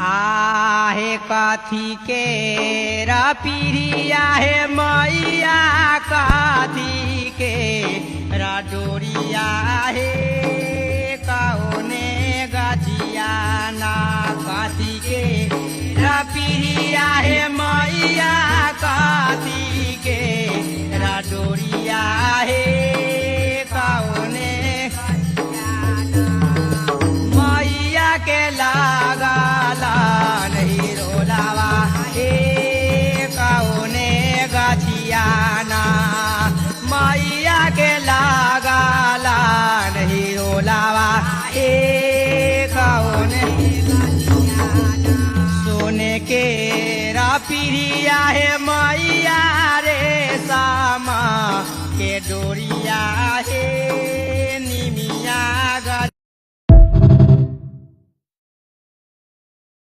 आहे कथी के रपीरिया है मैया कथी के रडोरिया है कौने गजिया ना कथी के रपीरिया है मैया कथी के रडोरिया है कौने मैया के लागा मैया के लागला नहीं रोलावा कौने सोने के रपीरिया है मैया रे सामा के डोरिया है निमिया